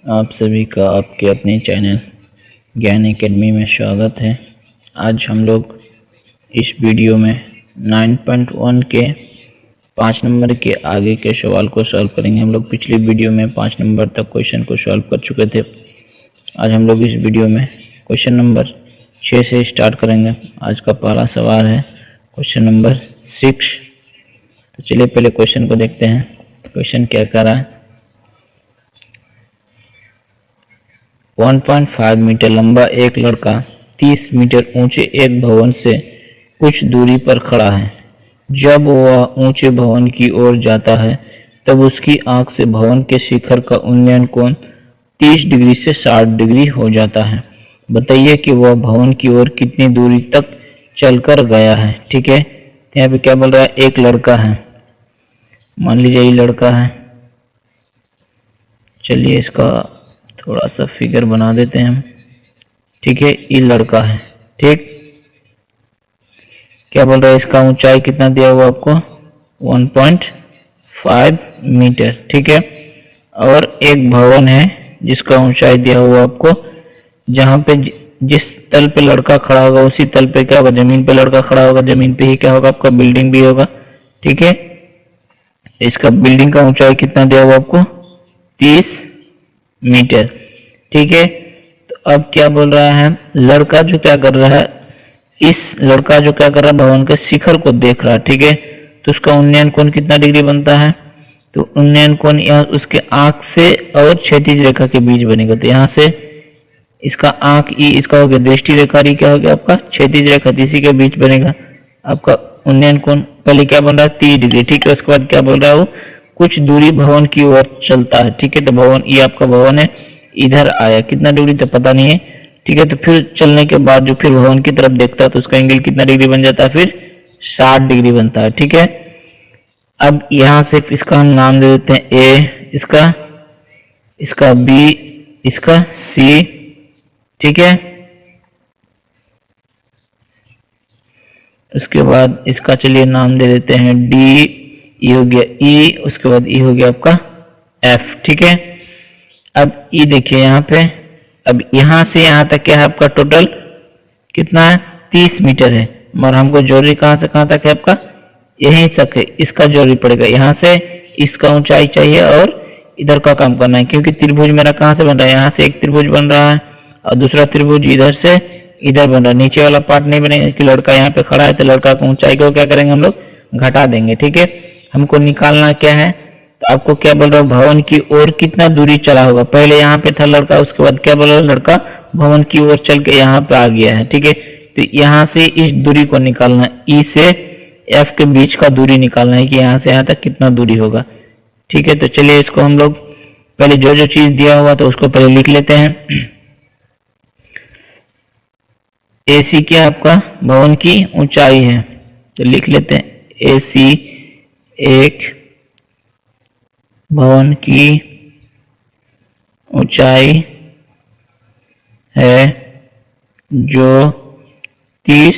आप सभी का आपके अपने चैनल ज्ञान एकेडमी में स्वागत है। आज हम लोग इस वीडियो में 9.1 के 5 नंबर के आगे के सवाल को सॉल्व करेंगे। हम लोग पिछली वीडियो में 5 नंबर तक क्वेश्चन को सॉल्व कर चुके थे। आज हम लोग इस वीडियो में क्वेश्चन नंबर 6 से स्टार्ट करेंगे। आज का पहला सवाल है क्वेश्चन नंबर 6। तो चलिए पहले क्वेश्चन को देखते हैं। क्वेश्चन क्या कह रहा है, 1.5 मीटर लंबा एक लड़का 30 मीटर ऊंचे एक भवन से कुछ दूरी पर खड़ा है। जब वह ऊंचे भवन की ओर जाता है तब उसकी आंख से भवन के शिखर का उन्नयन कोण 30 डिग्री से 60 डिग्री हो जाता है। बताइए कि वह भवन की ओर कितनी दूरी तक चलकर गया है। ठीक है, तो यहाँ पे क्या बोल रहा है, एक लड़का है। मान लीजिए ये लड़का है। चलिए इसका थोड़ा सा फिगर बना देते हैं हम। ठीक है, ये लड़का है। ठीक, क्या बोल रहा है, इसका ऊंचाई कितना दिया हुआ आपको, 1.5 मीटर। ठीक है, और एक भवन है जिसका ऊंचाई दिया हुआ आपको, जहां पे जिस तल पे लड़का खड़ा होगा उसी तल पे क्या होगा, जमीन पे लड़का खड़ा होगा, जमीन पे ही क्या होगा आपका, बिल्डिंग भी होगा। ठीक है, इसका बिल्डिंग का ऊंचाई कितना दिया हुआ आपको, 30 मीटर। ठीक है, तो अब क्या बोल रहा है, लड़का जो क्या कर रहा है, इस लड़का जो क्या कर रहा है, भवन के शिखर को देख रहा है। ठीक है, तो उसका उन्नयन कोण कितना डिग्री बनता है, तो उन्नयन कोण यहाँ उसके आंख से और क्षैतिज रेखा के बीच बनेगा। तो यहाँ से इसका आंख ई, इसका हो गया दृष्टि रेखा, क्या हो गया आपका क्षैतिज रेखा, इसी के बीच बनेगा आपका उन्नयन कोण। पहले क्या बन रहा है, 30 डिग्री। ठीक है, उसके बाद क्या बोल रहा है, वो कुछ दूरी भवन की ओर चलता है। ठीक है, तो भवन, ये आपका भवन है, इधर आया, कितना डिग्री तो पता नहीं है। ठीक है, तो फिर चलने के बाद जो फिर भवन की तरफ देखता है तो उसका एंगल कितना डिग्री बन जाता है, फिर 60 डिग्री बनता है। ठीक है, अब यहां से इसका हम नाम दे देते हैं ए, इसका बी, इसका सी। ठीक है, उसके बाद इसका चलिए नाम दे देते हैं डी, ई हो गया ई, उसके बाद ई हो गया आपका एफ। ठीक है, अब ई देखिए यहाँ पे, अब यहां से यहां तक क्या है आपका टोटल कितना है, 30 मीटर है, मगर हमको जरूरी कहां से कहां तक है आपका, यहीं तक है, इसका जरूरी पड़ेगा। यहां से इसका ऊंचाई चाहिए और इधर का काम करना है, क्योंकि त्रिभुज मेरा कहां से बन रहा है, यहाँ से एक त्रिभुज बन रहा है और दूसरा त्रिभुज इधर से इधर बन रहा है। नीचे वाला पार्ट नहीं बनेगा कि लड़का यहाँ पे खड़ा है, तो लड़का की ऊंचाई को क्या करेंगे हम लोग, घटा देंगे। ठीक है, हमको निकालना क्या है, तो आपको क्या बोल रहा हूँ, भवन की ओर कितना दूरी चला होगा। पहले यहाँ पे था लड़का, उसके बाद क्या बोल रहा है, लड़का भवन की ओर चल के यहाँ पे आ गया है। ठीक है, तो यहाँ से इस दूरी को निकालना है, ई से एफ के बीच का दूरी निकालना है कि यहाँ से यहाँ तक कितना दूरी होगा। ठीक है, तो चलिए इसको हम लोग पहले जो जो चीज दिया हुआ तो उसको पहले लिख लेते हैं। एसी क्या आपका भवन की ऊंचाई है, तो लिख लेते हैं एसी एक भवन की ऊंचाई है जो 30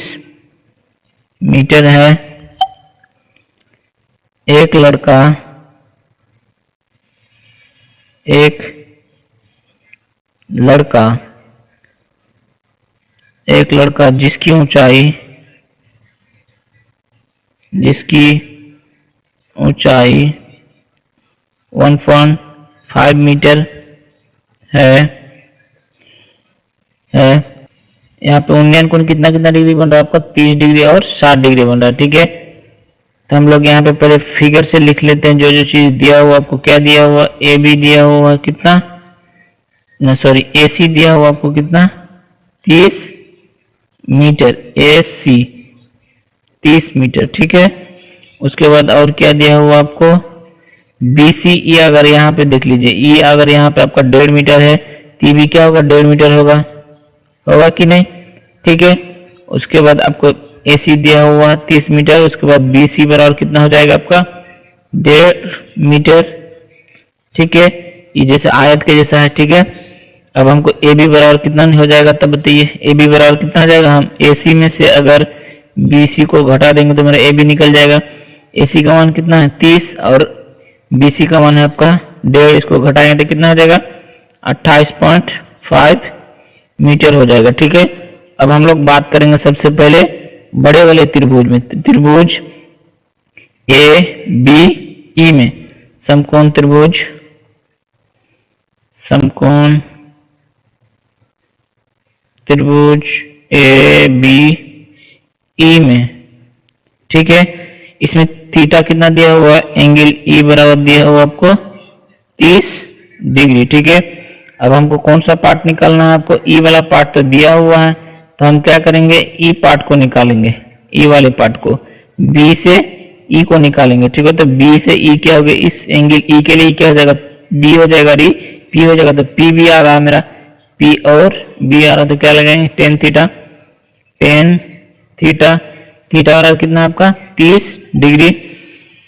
मीटर है। एक लड़का जिसकी ऊंचाई 1.5 मीटर है। यहाँ पे उन्नयन कोण कितना कितना डिग्री बन रहा है आपका, 30 डिग्री और 60 डिग्री बन रहा है। ठीक है, तो हम लोग यहाँ पे पहले फिगर से लिख लेते हैं जो जो चीज दिया हुआ आपको। क्या दिया हुआ, ए बी दिया हुआ कितना, ए सी दिया हुआ आपको कितना, 30 मीटर, ए सी 30 मीटर। ठीक है, उसके बाद और क्या दिया हुआ आपको, बी सी ई, अगर यहाँ पे देख लीजिए, ई अगर यहाँ पे आपका 1.5 मीटर है, टी बी क्या होगा, 1.5 मीटर होगा कि नहीं। ठीक है, उसके बाद आपको ए सी दिया हुआ 30 मीटर, उसके बाद बी सी बराबर कितना हो जाएगा आपका, 1.5 मीटर। ठीक है, ये जैसे आयत के जैसा है। ठीक है, अब हमको ए बी बराबर कितना हो जाएगा, तब बताइए ए बी बराबर कितना हो जाएगा, हम ए सी में से अगर बी सी को घटा देंगे तो मेरा ए बी निकल जाएगा। ए सी का मान कितना है, 30, और बी सी का मान है आपका 1.5, इसको घटाएंगे तो कितना हो जाएगा 28.5 मीटर हो जाएगा। ठीक है, अब हम लोग बात करेंगे सबसे पहले बड़े वाले त्रिभुज में। त्रिभुज ए बी ई में समकोण त्रिभुज, समकोण त्रिभुज ए बी ई में। ठीक है, इसमें थीटा कितना दिया हुआ है, एंगल ई बराबर दिया हुआ आपको 30 डिग्री। ठीक है, अब हमको कौन सा पार्ट निकालना है, आपको ई वाला पार्ट तो दिया हुआ है, तो हम क्या करेंगे, ई पार्ट को निकालेंगे, ई वाले पार्ट को, बी से ई को निकालेंगे। ठीक है, तो बी से ई क्या हो गया, इस एंगल ई के लिए क्या हो जाएगा, बी हो जाएगा, री पी हो जाएगा, तो पी भी आ रहा है मेरा, पी और बी आ रहा, तो क्या लगाएंगे, ten theta, ten theta, theta आ रहा कितना आपका 30 डिग्री,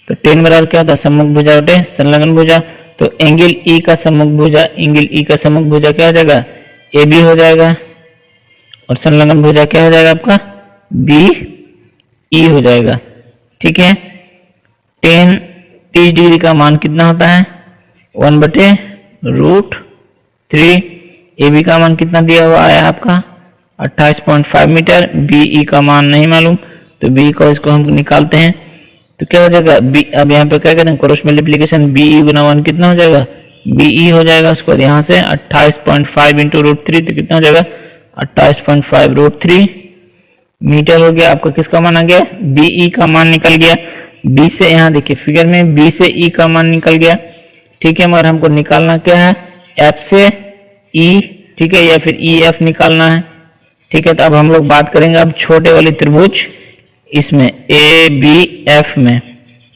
तो टेन बराबर क्या होता है, सम्मुख भुजा बटे संलग्न भुजा, तो एंगल ई का सम्मुख भुजा, एंगल ई का सम्मुख भुजा क्या हो जाएगा, ए बी हो जाएगा, और संलग्न भुजा क्या हो जाएगा आपका, बी ई हो जाएगा। ठीक है, टेन 30 डिग्री का मान कितना होता है, 1/√3। ए बी का मान कितना दिया हुआ है आपका 28.5 मीटर, बी ई का मान नहीं मालूम, तो बी को इसको हम निकालते हैं, तो क्या हो जाएगा बी, अब यहाँ पे क्या करें, क्रॉस मल्टीप्लीकेशन, बी ई गुना 1 कितना हो जाएगा, बी ई हो जाएगा। उसको यहाँ से 28.5 इंटू √3, तो कितना हो जाएगा 28.5√3 मीटर हो गया। आपका किसका मान आ गया, बी ई का मान निकल गया। बी से यहाँ देखिए फिगर में बी से ई का मान निकल गया। ठीक है, मगर हमको निकालना क्या है, एफ से ई, ठीक है, या फिर ई एफ निकालना है। ठीक है, तो अब हम लोग बात करेंगे अब छोटे वाले त्रिभुज, इसमें ए बी एफ में।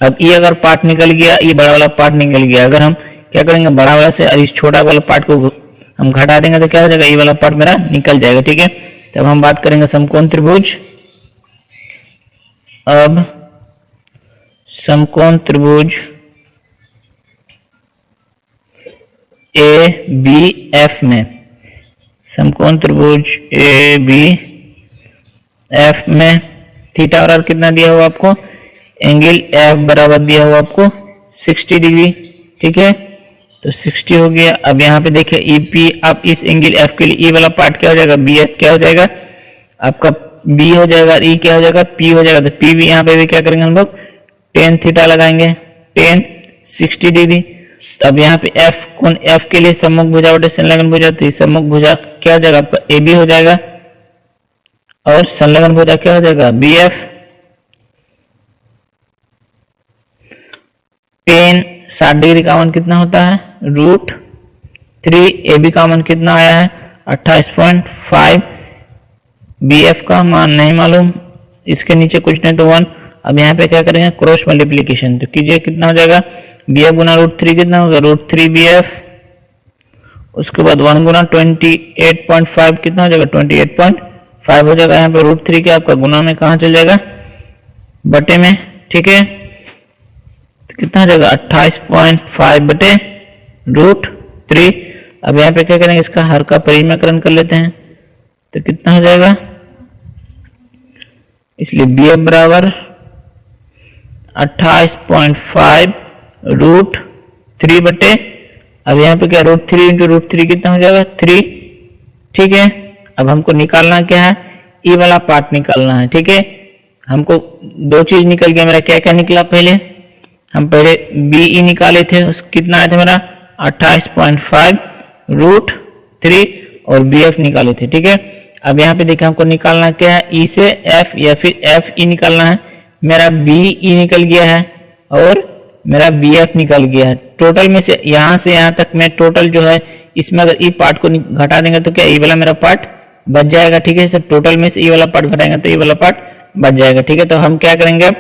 अब ये अगर पार्ट निकल गया, ये बड़ा वाला पार्ट निकल गया, अगर हम क्या करेंगे, बड़ा वाला से इस छोटा वाला पार्ट को हम घटा देंगे, तो क्या हो जाएगा, ये वाला पार्ट मेरा निकल जाएगा। ठीक है, तब हम बात करेंगे समकोण त्रिभुज। अब समकोण त्रिभुज ए बी एफ में, समकोण त्रिभुज ए बी एफ में थीटा और कितना दिया हुआ आपको, एंगल एफ बराबर दिया हुआ आपको 60 डिग्री। ठीक है, तो 60 हो गया। अब यहाँ पे देखिए ई पी, आप इस एंगल एफ के लिए ई वाला पार्ट क्या हो जाएगा, बी एफ क्या हो जाएगा आपका, बी हो जाएगा, ई क्या हो जाएगा, पी हो जाएगा, तो पी भी यहाँ पे भी क्या करेंगे हम लोग, टेन थीटा लगाएंगे, टेन 60 डिग्री। तो अब यहाँ पे एफ कौन, एफ के लिए सम्मुख भुजा बटे संलग्न भुजा, तो सम्मुख भुजा क्या हो जाएगा आपका, ए बी हो जाएगा, और संलग्न भुजा क्या हो जाएगा, बी एफ। टेन 60 डिग्री का मान कितना होता है, √3। ए बी का मान कितना आया है 28.5, बी एफ का मान नहीं मालूम, इसके नीचे कुछ नहीं तो 1। अब यहाँ पे क्या करेंगे, क्रॉस मल्टीप्लीकेशन, तो कीजिए कितना हो जाएगा, बी एफ गुना √3 कितना होगा, √3 बी एफ, उसके बाद 1 गुना 28.5 कितना हो जाएगा, 28.5 हो जाएगा। यहाँ पे √3 के आपका गुना में कहाँ चल जाएगा, बटे में। ठीक है, तो कितना हो जाएगा 28.5 बटे √3। अब यहाँ पे क्या करेंगे, इसका हर का परिमेयकरण कर लेते हैं, तो कितना हो जाएगा, इसलिए बी एफ बराबर 28.5 √3 बटे, अब यहाँ पे क्या √3 इंटू √3 कितना हो जाएगा 3। ठीक है, अब हमको निकालना क्या है, ई वाला पार्ट निकालना है। ठीक है, हमको दो चीज निकल गया मेरा, क्या क्या निकला, पहले हम पहले बी ई निकाले थे, उस कितना आया था मेरा 28.5 √3, और बी एफ निकाले थे। ठीक है, अब यहाँ पे देखिए हमको निकालना क्या है, ई से एफ या फिर एफ ई निकालना है। मेरा बी ई निकल गया है और मेरा बी एफ निकल गया है। टोटल में से यहाँ तक मैं टोटल जो है, इसमें अगर ई पार्ट को घटा देंगे तो क्या ई वाला मेरा पार्ट बच जाएगा। ठीक है, सब टोटल में से ई वाला पार्ट घटाएंगे तो ई वाला पार्ट बच जाएगा। ठीक है, तो हम क्या करेंगे,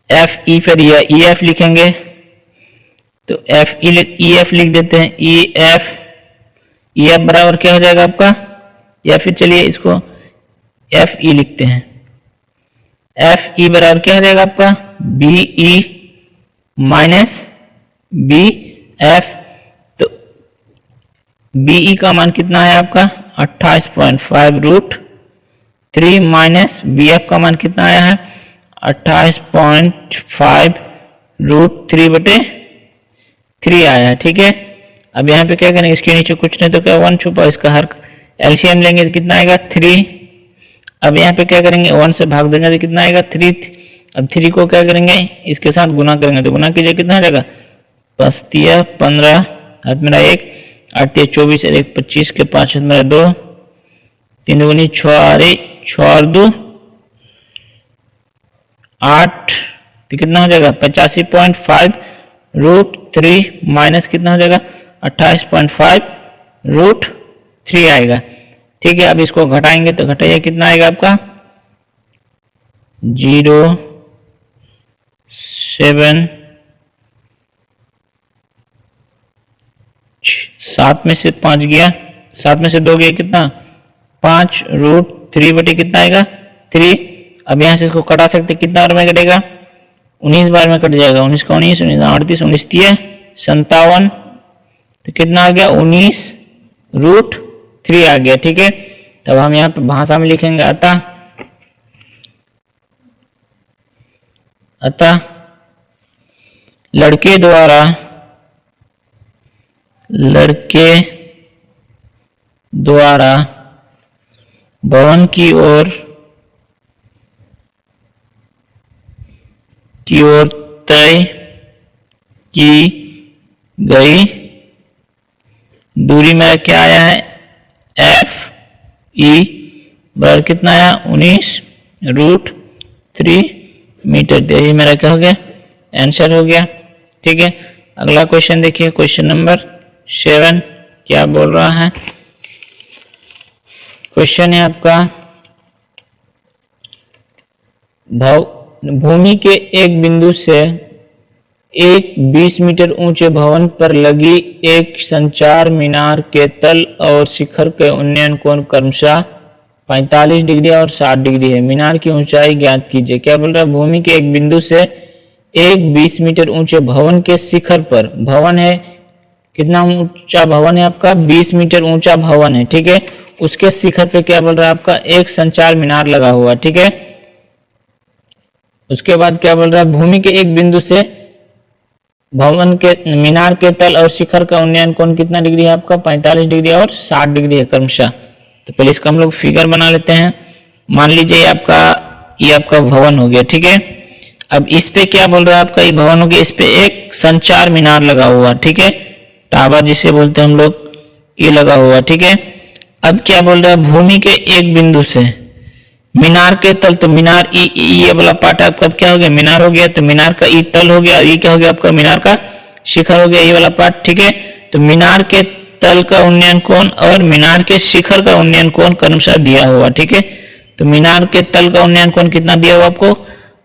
एफ ई फिर ई एफ लिखेंगे, तो एफ ई एफ लिख देते हैं, ई एफ बराबर क्या हो जाएगा आपका, या फिर चलिए इसको एफ ई लिखते हैं, एफ ई बराबर क्या हो जाएगा आपका, B E minus B F. तो बी ई का मान कितना है आपका 28.5 √3 माइनस बी एफ का मान कितना आया है 28.5 √3 बटे 3 आया है। ठीक है, अब यहाँ पे क्या करेंगे, इसके नीचे कुछ नहीं तो क्या 1 छुपा, इसका हर एलसीएम लेंगे तो कितना आएगा 3। अब यहाँ पे क्या करेंगे 1 से भाग देंगे तो कितना आएगा 3। अब 3 को क्या करेंगे इसके साथ गुना करेंगे तो गुना कीजिए कितना आ जाएगा 5 तिया 15, हाथ मेरा 1, 8 तिया 24, 1 25 के 5 हाथ मेरा 2, 3 दूनी 6 6 2 8, तो कितना हो जाएगा 85.5 रूट 3 माइनस कितना हो जाएगा 28.5 रूट 3 आएगा। ठीक है, अब इसको घटाएंगे तो घटाइए कितना आएगा आपका 0 7 7 में से 5 गया, 7 में से 2 गया कितना 5 रूट 3 बटे कितना आएगा 3। अब यहां से इसको कटा सकते कितना बार में कटेगा 19 बार में कट जाएगा, 19 का 19, 38, 19 तिया 57, तो कितना आ गया 19 रूट 3 आ गया। ठीक है, तब हम यहाँ पे भाषा में लिखेंगे अतः लड़के द्वारा भवन की ओर तय की गई दूरी में क्या आया है एफ ई बराबर कितना आया 19 रूट 3 मीटर। तो ये मेरा क्या हो गया आंसर हो गया। ठीक है, अगला क्वेश्चन देखिए, क्वेश्चन नंबर 7 क्या बोल रहा है। क्वेश्चन है आपका भूमि के एक बिंदु से एक 20 मीटर ऊंचे भवन पर लगी एक संचार मीनार के तल और शिखर के उन्नयन कोण क्रमशः 45 डिग्री और 60 डिग्री है। मीनार की ऊंचाई ज्ञात कीजिए। क्या बोल रहा है, भूमि के एक बिंदु से एक 20 मीटर ऊंचे भवन के शिखर पर, भवन है कितना ऊंचा भवन है आपका 20 मीटर ऊंचा भवन है। ठीक है, उसके शिखर पे क्या बोल रहा है आपका एक संचार मीनार लगा हुआ। ठीक है, उसके बाद क्या बोल रहा है, भूमि के एक बिंदु से भवन के मीनार के तल और शिखर का उन्नयन कोण कितना डिग्री है आपका 45 डिग्री और 60 डिग्री है क्रमशः। तो पहले इसका हम लोग फिगर बना लेते हैं। मान लीजिए ये आपका भवन हो गया। ठीक है, अब इस पे क्या बोल रहा है आपका ये भवन हो गया, इस पे एक संचार मीनार लगा हुआ। ठीक है, टावर जिसे बोलते हैं हम लोग, ये लगा हुआ। ठीक है, अब क्या बोल रहा है, भूमि के एक बिंदु से मीनार के तल, तो मीनार ये वाला पार्ट आपका क्या हो गया मीनार हो गया, तो मीनार का ई तल हो गया, ये क्या हो गया आपका मीनार का शिखर हो गया ये वाला पार्ट। ठीक है, तो मीनार के तल का उन्नयन कोण और मीनार के शिखर का उन्नयन कोण क्रमशः दिया हुआ। ठीक है, तो मीनार के तल का उन्नयन कोण कितना दिया हुआ आपको,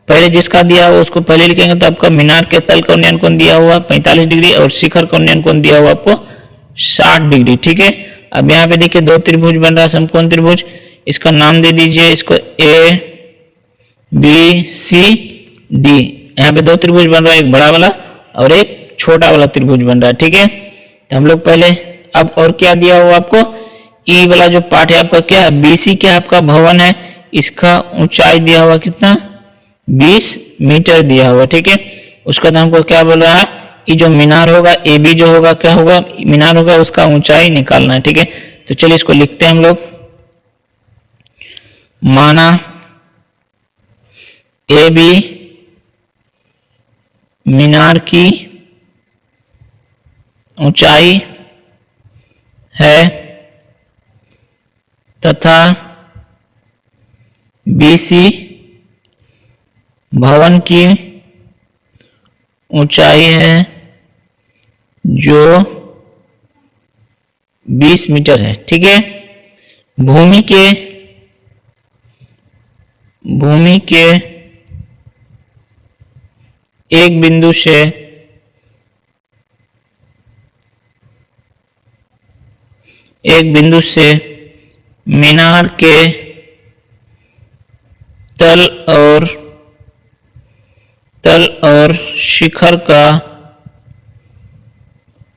पहले जिसका दिया हुआ उसको पहले लिखेंगे, तो आपका मीनार के तल का उन्नयन कोण दिया हुआ 45 डिग्री और शिखर का उन्नयन कोण दिया हुआ आपको 60 डिग्री। ठीक है, अब यहाँ पे देखिए दो त्रिभुज बन रहा है, समकोण त्रिभुज, इसका नाम दे दीजिए इसको ए बी सी डी। यहाँ पे दो त्रिभुज बन रहा है, एक बड़ा वाला और एक छोटा वाला त्रिभुज बन रहा है। ठीक है, तो हम लोग पहले अब और क्या दिया हुआ आपको, ई वाला जो पार्ट है आपका क्या है बीसी क्या आपका भवन है, इसका ऊंचाई दिया हुआ कितना 20 मीटर दिया हुआ। ठीक है, उसका तो हमको क्या बोल रहा है, ये जो मीनार होगा ए बी जो होगा क्या होगा मीनार होगा, उसका ऊंचाई निकालना है। ठीक है, तो चलिए इसको लिखते हैं हम लोग। माना ए बी मीनार की ऊंचाई है तथा बीसी भवन की ऊंचाई है जो 20 मीटर है। ठीक है, भूमि के एक बिंदु से मीनार के तल और शिखर का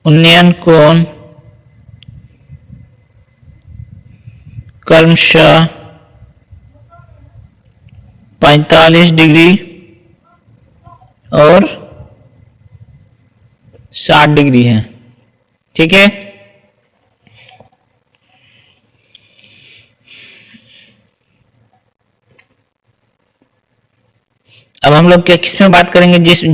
उन्नयन कोण क्रमशः 45 डिग्री और 60 डिग्री है। ठीक है। अब हम लोग क्या किस में बात करेंगे, जिसमें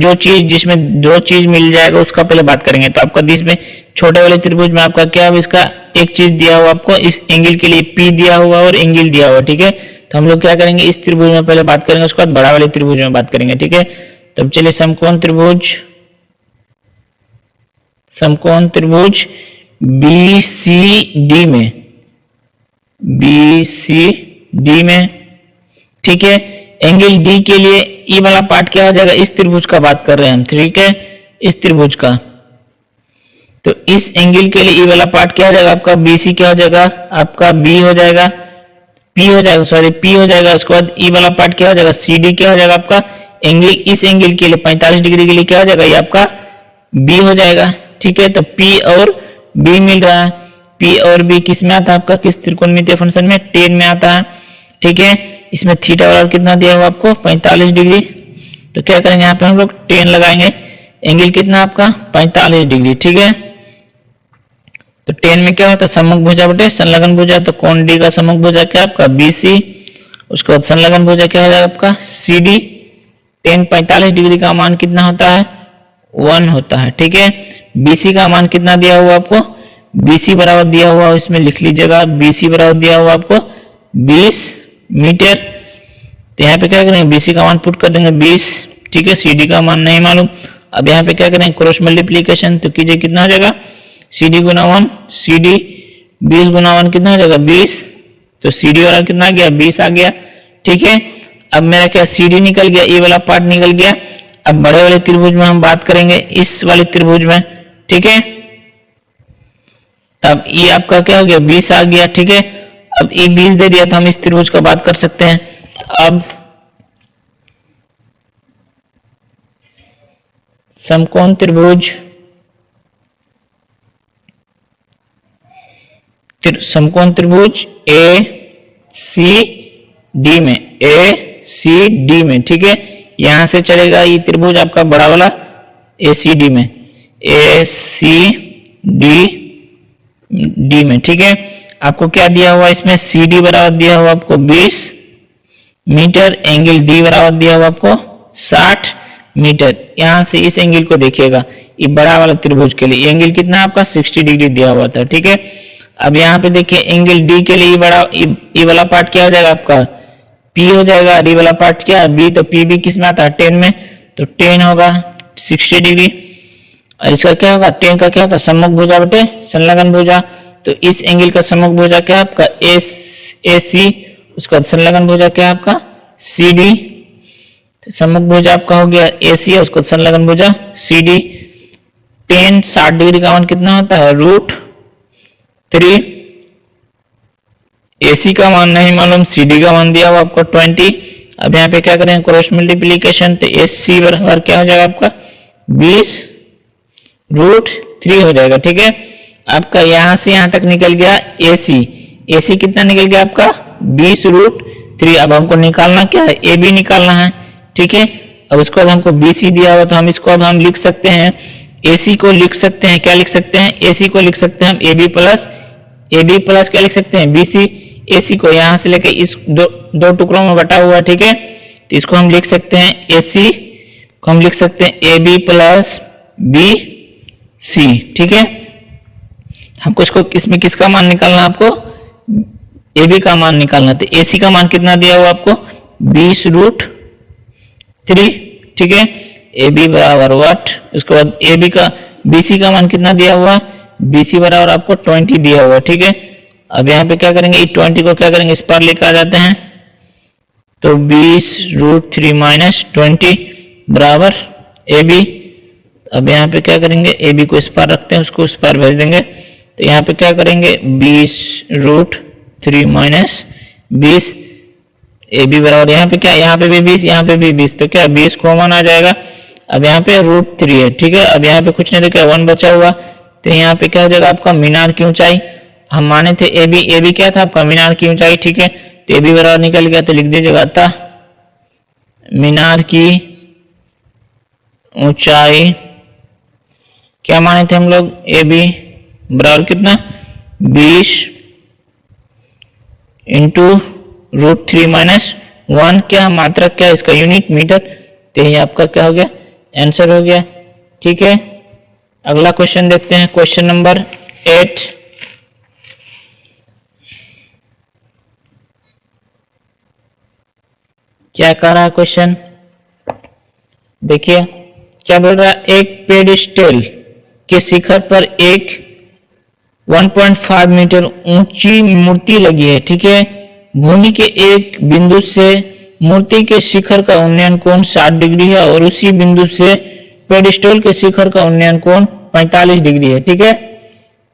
दो चीज मिल जाएगा उसका पहले बात करेंगे। तो आपका इसमें छोटे वाले त्रिभुज में आपका क्या है, इसका एक चीज दिया हुआ आपको, इस एंगल के लिए P दिया हुआ और एंगल दिया हुआ, ठीक है। तो हम लोग क्या करेंगे, इस त्रिभुज में पहले बात करेंगे, उसके बाद बड़ा वाले त्रिभुज में बात करेंगे, ठीक है। तो चलिए समकोण त्रिभुज BCD में, ठीक है। एंगल D के लिए E वाला पार्ट क्या हो जाएगा, इस त्रिभुज का बात कर रहे हैं हम, ठीक है, इस त्रिभुज का। तो इस एंगल के लिए E वाला पार्ट क्या हो जाएगा आपका, BC क्या हो जाएगा आपका, P हो जाएगा। उसके बाद E वाला पार्ट क्या हो जाएगा, CD क्या हो जाएगा आपका, एंगल इस एंगल के लिए 45 डिग्री के लिए क्या हो जाएगा, ये आपका B हो जाएगा, ठीक है। तो P और B मिल रहा है। P और B किस में आता है आपका, किस त्रिकोणमितीय फंक्शन में, tan में आता है, ठीक है। इसमें थीटा वाला कितना दिया हुआ आपको, 45 डिग्री। तो क्या करेंगे यहाँ पे हम लोग tan लगाएंगे, एंगल कितना आपका 45 डिग्री, ठीक है। तो tan में क्या होता है, सम्मुख भुजा बटे संलग्न भुजा। तो कोण D का सम्मुख भुजा क्या आपका BC, उसके बाद संलग्न भुजा क्या हो जाएगा आपका CD। tan 45 डिग्री का मान कितना होता है, 1 होता है, ठीक है। BC का मान कितना दिया हुआ आपको, BC बराबर दिया हुआ, इसमें लिख लीजिएगा, BC बराबर दिया हुआ आपको 20 मीटर। तो यहाँ पे क्या करेंगे, BC का मान पुट कर देंगे 20, ठीक है। CD का मान नहीं मालूम। अब यहाँ पे क्या करेंगे, क्रॉस मल्टीप्लीकेशन। तो कीजिए कितना हो जाएगा, CD गुना 1, CD 20 गुना 1 कितना हो जाएगा 20। तो CD वाला कितना आ गया, 20 आ गया, ठीक है। अब मेरा क्या CD निकल गया, E वाला पार्ट निकल गया। अब बड़े वाले त्रिभुज में हम बात करेंगे, इस वाले त्रिभुज में, ठीक है। तब E आपका क्या हो गया, 20 आ गया, ठीक है। अब E 20 दे दिया तो हम इस त्रिभुज का बात कर सकते हैं। अब समकोण त्रिभुज ACD में, ठीक है। यहां से चलेगा ये त्रिभुज आपका बड़ा वाला ACD में, ठीक है। आपको क्या दिया हुआ, इसमें CD बराबर दिया हुआ आपको 20 मीटर, एंगल D बराबर दिया हुआ आपको 60 मीटर। यहां से इस एंगल को देखिएगा, ये बड़ा वाला त्रिभुज के लिए एंगल कितना आपका 60 डिग्री दिया हुआ था, ठीक है। अब यहाँ पे देखिए एंगल D के लिए ये वाला पार्ट क्या हो जाएगा आपका, P हो जाएगा। D वाला पार्ट क्या है, B। तो PB किस में आता है, tan में। तो tan होगा 60 डिग्री। और इसका क्या होगा, tan का क्या होता है, सम्मुख भुजा बटे संलग्न भुजा। तो इस एंगल का सम्मुख भुजा क्या है आपका AC, उसका संलग्न भुजा क्या है आपका CD। तो सम्मुख भुजा आपका हो गया AC है, उसको संलग्न भुजा CD। tan 60 डिग्री का मान कितना होता है, √3। AC का मान नहीं मालूम, CD का मान दिया हुआ आपको 20। अब यहाँ पे क्या करें, क्रॉस मल्टीप्लीकेशन। तो AC बराबर क्या हो जाएगा आपका 20 √3 हो जाएगा, ठीक है। आपका यहां से यहां तक निकल गया AC कितना निकल गया आपका 20 √3। अब हमको निकालना क्या है, AB निकालना है, ठीक है। अब उसके बाद हमको BC दिया हुआ, तो हम इसको अब हम लिख सकते हैं, AC को लिख सकते हैं, क्या लिख सकते हैं, AC को लिख सकते हैं हम AB प्लस क्या लिख सकते हैं BC। AC को यहां से लेके इस दो टुकड़ों में बटा हुआ, ठीक है। तो इसको हम लिख सकते हैं, AC को हम लिख सकते हैं AB प्लस BC, ठीक है। हमको इसको इसमें किसका मान निकालना, आपको AB का मान निकालना। तो AC का मान कितना दिया हुआ आपको 20 √3, ठीक है। AB बराबर व्हाट, उसके बाद AB का BC का मान कितना दिया हुआ, BC बराबर आपको 20 दिया हुआ, ठीक है। अब यहाँ पे क्या करेंगे, 20 को क्या करेंगे, इस पर लेकर आ जाते हैं। तो 20 √3 माइनस 20 बराबर AB। अब यहाँ पे क्या करेंगे, AB को इस पर रखते हैं, उसको उस पर भेज देंगे। तो यहाँ पे क्या करेंगे, 20 √3 माइनस 20 AB बराबर, यहाँ पे क्या, यहाँ पे भी 20, यहाँ पे भी 20, तो क्या 20 कॉमन आ जाएगा। अब यहाँ पे √3 है, ठीक है। अब यहाँ पे कुछ नहीं, तो क्या 1 बचा हुआ। तो यहाँ पे क्या हो जाएगा आपका मीनार की ऊंचाई, हम माने थे AB क्या था आपका मीनार की ऊंचाई, ठीक है। तो AB बराबर निकल गया, तो लिख दीजिएगा अतः मीनार की ऊंचाई क्या माने थे हम लोग, AB बराबर कितना 20 इंटू √3 माइनस 1, क्या मात्रक, क्या इसका यूनिट मीटर। तो ये आपका क्या हो गया, आंसर हो गया। ठीक है, अगला क्वेश्चन देखते हैं, क्वेश्चन नंबर 8। क्या कह रहा है क्वेश्चन, देखिए क्या बोल रहा है। एक पेडिस्टल के शिखर पर एक 1.5 मीटर ऊंची मूर्ति लगी है। ठीक है, भूमि के एक बिंदु से मूर्ति के शिखर का उन्नयन कोण 60 डिग्री है और उसी बिंदु से पेडिस्टल के शिखर का उन्नयन कोण 45 डिग्री है। ठीक है,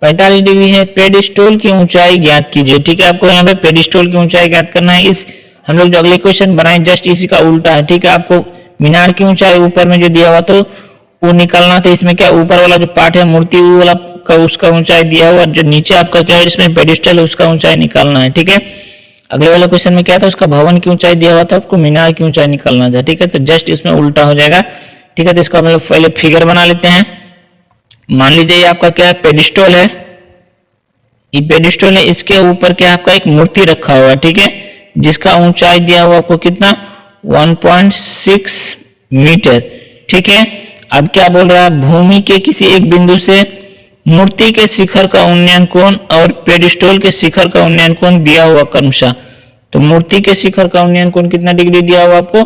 45 डिग्री है। पेडिस्टल की ऊंचाई ज्ञात कीजिए। ठीक है, आपको यहाँ पे पेडिस्टल की ऊंचाई ज्ञात करना है। इस हम लोग जो अगले क्वेश्चन बनाए जस्ट इसी का उल्टा है। ठीक है, आपको मीनार की ऊंचाई ऊपर में जो दिया हुआ तो वो निकालना था। इसमें क्या ऊपर वाला जो पार्ट है मूर्ति वो वाला का उसका ऊंचाई दिया हुआ, जो नीचे आपका क्या है इसमें पेडिस्टल है उसका ऊंचाई निकालना है। ठीक है, अगले वाले क्वेश्चन में क्या था, उसका भवन की ऊंचाई दिया हुआ था, आपको मीनार की ऊंचाई निकालना था। ठीक है, तो जस्ट इसमें उल्टा हो जाएगा। ठीक है, तो इसको हम लोग पहले फिगर बना लेते हैं। मान लीजिए आपका क्या है, पेडिस्टल है, ये पेडिस्टल है, इसके ऊपर क्या आपका एक मूर्ति रखा हुआ है। ठीक है, जिसका ऊंचाई दिया हुआ आपको कितना 1.6 मीटर। ठीक है, अब क्या बोल रहा है, भूमि के किसी एक बिंदु से मूर्ति के शिखर का उन्नयन कोण और पेडिस्टल के शिखर का उन्नयन कोण दिया हुआ क्रमशः। तो मूर्ति के शिखर का उन्नयन कोण कितना डिग्री दिया हुआ आपको,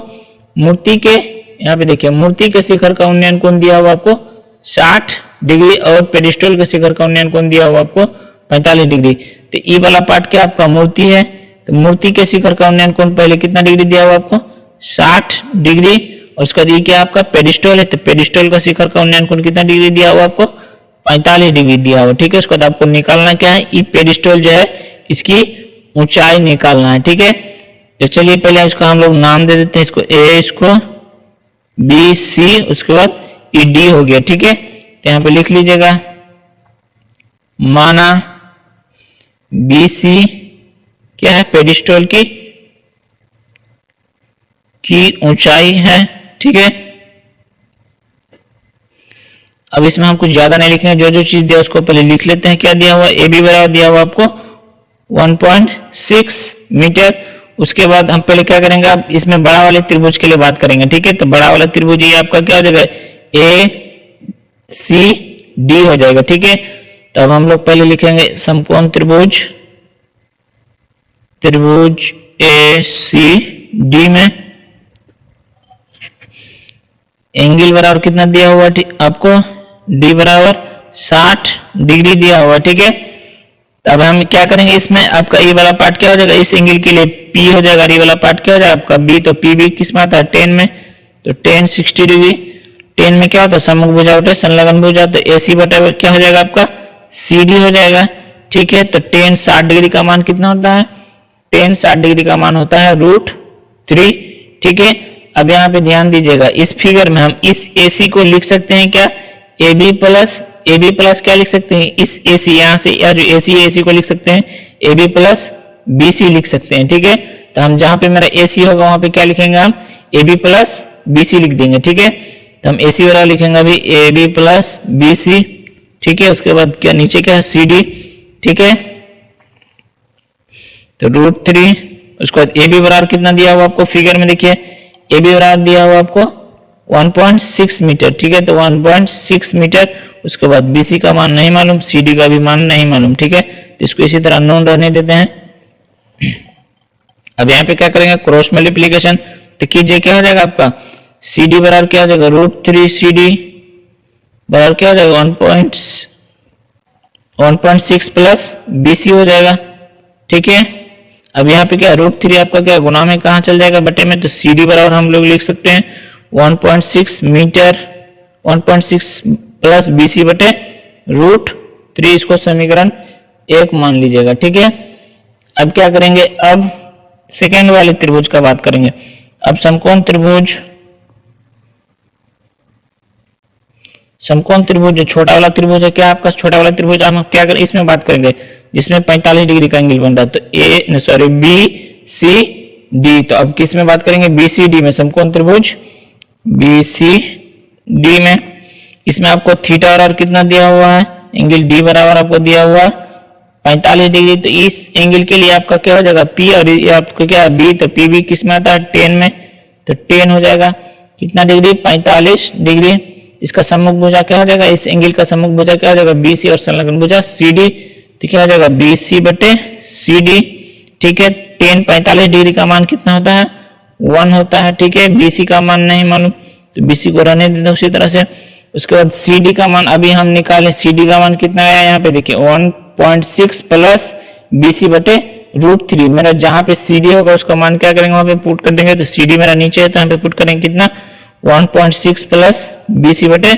मूर्ति के यहाँ पे देखिए मूर्ति के शिखर का उन्नयन कोण दिया हुआ आपको 60 डिग्री और पेडिस्टल के शिखर का उन्नयन कोण दिया हुआ आपको 45 डिग्री। तो ये वाला पार्ट क्या आपका मूर्ति है, तो मूर्ति के शिखर का उन्नयन कोण पहले कितना डिग्री दिया हुआ आपको 60 डिग्री और उसका दी क्या आपका पेडिस्टल है, तो पेडिस्टल का शिखर का उन्नयन कोण कितना डिग्री दिया हुआ आपको 45 डिग्री दिया हुआ। ठीक है, उसके बाद आपको निकालना क्या है, ये पेडिस्टल जो है इसकी ऊंचाई निकालना है। ठीक है, तो चलिए पहले इसका हम लोग नाम दे देते हैं, इसको ए, इसको बी सी, उसके बाद ई डी हो गया। ठीक है, तो यहाँ पे लिख लीजिएगा, माना बी सी क्या है पेडिस्टल की ऊंचाई है। ठीक है, अब इसमें हम कुछ ज्यादा नहीं लिखेंगे, जो जो चीज दिया उसको पहले लिख लेते हैं। क्या दिया हुआ, ए बी बराबर दिया हुआ आपको 1.6 मीटर। उसके बाद हम पहले क्या करेंगे, अब इसमें बड़ा वाले त्रिभुज के लिए बात करेंगे। ठीक है, तो बड़ा वाला त्रिभुज ये आपका क्या हो जाएगा, ए सी डी हो जाएगा। ठीक है, तो अब हम लोग पहले लिखेंगे समकोण त्रिभुज, त्रिभुज ए सी डी में एंगल बराबर कितना दिया हुआ आपको, डी बराबर 60 डिग्री दिया हुआ। ठीक है, अब हम क्या करेंगे, इसमें आपका ये वाला पार्ट क्या हो जाएगा, इस एंगल के लिए पी हो जाएगा, ये वाला पार्ट क्या हो जाएगा आपका बी। तो पी भी किस में आता है 10 में, तो 10 60 डिग्री। 10 में क्या होता है सम्मुख भुजा बटे संलग्न भुजा, तो ए सी बटे क्या हो जाएगा आपका सी डी हो जाएगा। ठीक है, तो 10 60 डिग्री का मान कितना होता है, 10 60 डिग्री का मान होता है √3। ठीक है, अब यहाँ पे ध्यान दीजिएगा, इस फिगर में हम इस AC को लिख सकते हैं क्या, AB प्लस क्या लिख सकते हैं, इस AC यहाँ से या जो AC को लिख सकते हैं AB प्लस BC लिख सकते हैं। ठीक है, तो हम जहां पे मेरा AC होगा वहां पे क्या लिखेंगे हम AB प्लस BC लिख देंगे। ठीक है, तो हम AC बराबर लिखेंगे अभी AB प्लस BC। ठीक है, उसके बाद क्या नीचे क्या है CD। ठीक है, तो √3, उसके बाद AB बराबर कितना दिया हुआ आपको फिगर में देखिए, AB बराबर दिया हुआ आपको 1.6 मीटर। ठीक है, तो 1.6 मीटर। उसके बाद BC का मान नहीं मालूम, CD का भी मान नहीं मालूम। ठीक है, तो इसको इसी तरह अननोन रहने देते हैं। अब यहाँ पे क्या करेंगे, क्रॉस मल्टीप्लीकेशन तो कीजिए, क्या हो जाएगा आपका CD बराबर क्या हो जाएगा √3 CD बराबर क्या हो जाएगा 1.6 प्लस BC हो जाएगा। ठीक है, अब यहाँ पे क्या √3 आपका क्या गुना में कहाँ चल जाएगा बटे में, तो CD बराबर हम लोग लिख सकते हैं 1.6 मीटर 1.6 प्लस BC बटे √3। इसको समीकरण 1 मान लीजिएगा। ठीक है, अब क्या करेंगे, अब सेकेंड वाले त्रिभुज का बात करेंगे। अब समकोण त्रिभुज जो छोटा वाला त्रिभुज है, क्या आपका छोटा वाला त्रिभुज, हम क्या करें इसमें बात करेंगे जिसमें 45 डिग्री का एंगल बन रहा है, तो BCD। तो अब किस में बात करेंगे, BCD में, समकोण त्रिभुज BCD में। इसमें आपको थीटा और कितना दिया हुआ है, एंगल डी बराबर आपको दिया हुआ 45 डिग्री। तो इस एंगल के लिए आपका क्या हो जाएगा पी, और ये आपको क्या बी, तो पी भी किस में आता है 10 में, तो 10 हो जाएगा कितना डिग्री 45 डिग्री। इसका सम्मुख भुजा क्या हो जाएगा, इस एंगल का सम्मुख भुजा क्या हो जाएगा बीसी, और संलग्न भुजा सीडी, तो क्या हो जाएगा बीसी बटे सीडी। ठीक है, 10 45 डिग्री का मान कितना होता है 1 होता है। ठीक है, बीसी का मान नहीं मालूम तो बीसी को रहने देते उसी तरह से। उसके बाद सीडी का मान अभी हम निकालें, सीडी का मान कितना आया यहाँ पे देखिए 1.6 प्लस बीसी बटे √3। मेरा जहां पे सीडी होगा उसका मान क्या करेंगे वहां पे पुट कर देंगे, तो सीडी मेरा नीचे है तो यहाँ पे पुट करेंगे कितना 1.6 प्लस बीसी बटे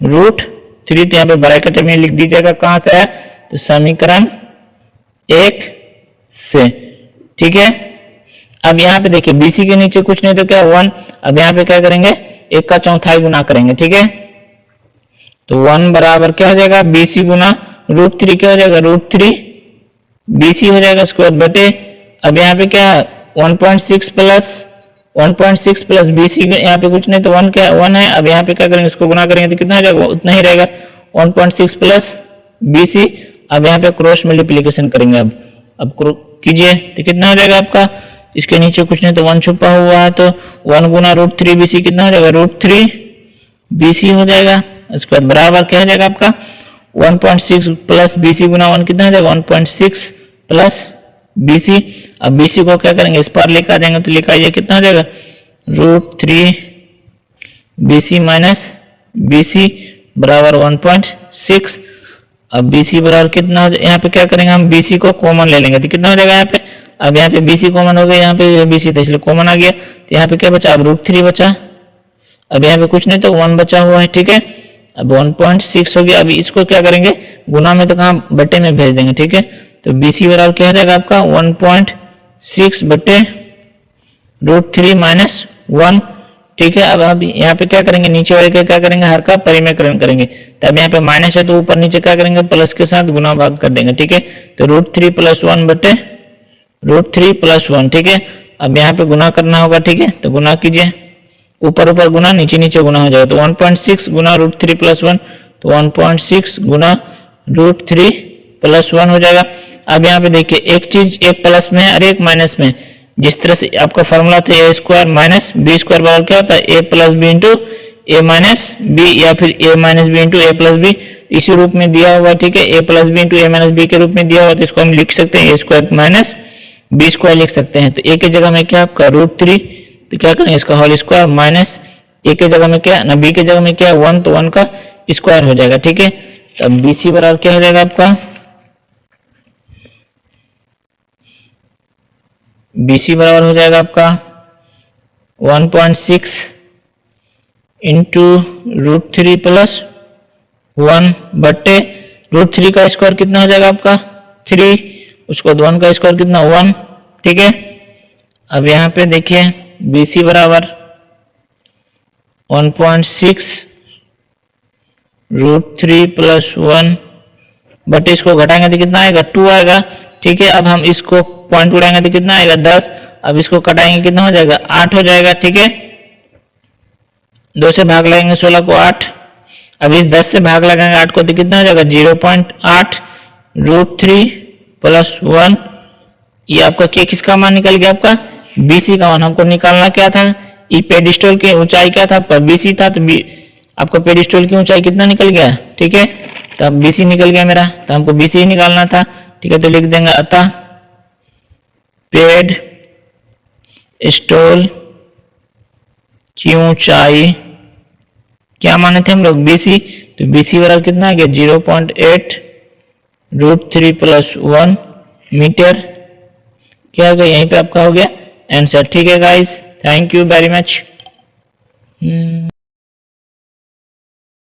√3। तो यहाँ पे ब्रैकेट में लिख दीजिएगा कहां से आया, तो समीकरण 1 से। ठीक है, अब यहाँ पे देखिए बीसी के नीचे कुछ नहीं तो क्या 1, अब यहाँ पे क्या करेंगे 1 का चौथाई गुना करेंगे। ठीक है, तो 1 बराबर क्या हो जाएगा बीसी गुना √3, क्या हो जाएगा √3 बीसी हो जाएगा। उसके बाद बटे, अब यहाँ पे क्या 1.6 प्लस बीसी, यहाँ पे कुछ नहीं तो 1 क्या 1 है। अब यहाँ पे क्या करेंगे इसको गुना करेंगे तो कितना हो जाएगा उतना ही रहेगा 1.6 प्लस बीसी। अब यहाँ पे क्रॉस मल्टीप्लीकेशन करेंगे, अब कीजिए तो कितना हो जाएगा आपका, इसके नीचे कुछ नहीं तो 1 छुपा हुआ है, तो 1 गुना √3 बीसी कितना हो जाएगा √3 बीसी हो जाएगा। उसके बाद बराबर क्या हो जाएगा आपका 1.6 प्लस बीसी गुना 1 कितना हो जाएगा 1.6 प्लस बीसी। अब बीसी को क्या करेंगे इस पर लेकर आ जाएंगे, तो लेकर आइए कितना हो जाएगा √3 बीसी माइनस बीसी बराबर 1.6। अब BC बराबर कितना हो जाएगा, यहाँ पे क्या करेंगे हम BC को कॉमन ले लेंगे तो कितना हो जाएगा यहाँ पे, अब यहाँ पे BC कॉमन हो गया, यहाँ पे BC था इसलिए कॉमन आ गया, तो यहाँ पे क्या बचा अब √3 बचा। अब यहाँ पे कुछ नहीं तो 1 बचा हुआ है। ठीक है, अब 1.6 हो गया। अभी इसको क्या करेंगे गुना में तो कहाँ बटे में भेज देंगे। ठीक है, तो BC बराबर क्या हो जाएगा आपका 1.6 बटे √3 माइनस 1। ठीक है, अब यहाँ पे क्या करेंगे नीचे वाले का क्या करेंगे हर का परिमेयकरण करेंगे, तब यहाँ पे माइनस है तो ऊपर नीचे क्या करेंगे प्लस के साथ गुना भाग कर देंगे। ठीक है, तो √3 + 1 बटे √3 + 1। ठीक है, अब यहाँ पे गुना करना होगा। ठीक है, तो गुना कीजिए, ऊपर ऊपर गुना नीचे नीचे गुना हो जाएगा, तो 1.6 गुना √3 + 1, तो 1.6 गुना √3 + 1 हो जाएगा। अब यहाँ पे देखिए एक चीज एक प्लस में है और एक माइनस में, जिस तरह से आपका फॉर्मूला था a² - b² बराबर क्या होता है a + b × a - b, या फिर a - b × a + b, इसी रूप में दिया हुआ। ठीक है, a + b × a - b के रूप में दिया हुआ, तो इसको हम लिख सकते हैं a² - b² लिख सकते हैं। तो a के जगह में क्या आपका √3, तो क्या करेंगे इसका होल स्क्वायर माइनस a के जगह में क्या ना b के जगह में क्या 1, तो 1 का स्क्वायर हो जाएगा। ठीक है, तो अब BC बराबर क्या हो जाएगा आपका, BC बराबर हो जाएगा आपका 1.6 × √3 + 1 बटे √3 का स्क्वायर कितना हो जाएगा आपका 3, उसको 1 का स्क्वायर कितना 1। ठीक है, अब यहाँ पे देखिए BC बराबर 1.6 √3 + 1 बटे इसको घटाएंगे तो कितना आएगा 2 आएगा। ठीक है, अब हम इसको पॉइंट उड़ाएंगे तो कितना आएगा 10, अब इसको कटाएंगे कितना हो जाएगा 8 हो जाएगा। ठीक है, 2 से भाग लगाएंगे 16 को 8, अब इस 10 से भाग लगाएंगे 8 को तो कितना हो जाएगा 0.8 √3 + 1। ये आपका क्या किसका मान निकल गया आपका BC का मान। हमको निकालना क्या था, ई पेडिस्टल की ऊंचाई क्या था पर BC था, तो आपका पेडिस्टल की ऊंचाई कितना निकल गया। ठीक है, तो अब BC निकल गया मेरा, तो हमको BC ही निकालना था। ठीक है, तो लिख देंगे अतः पेड स्टॉल की ऊंचाई क्या माने थे हम लोग BC, तो BC बराबर कितना आ गया 0.8 √3 + 1 मीटर। क्या हो गया, यहीं पे आपका हो गया आंसर। ठीक है guys, thank you very much.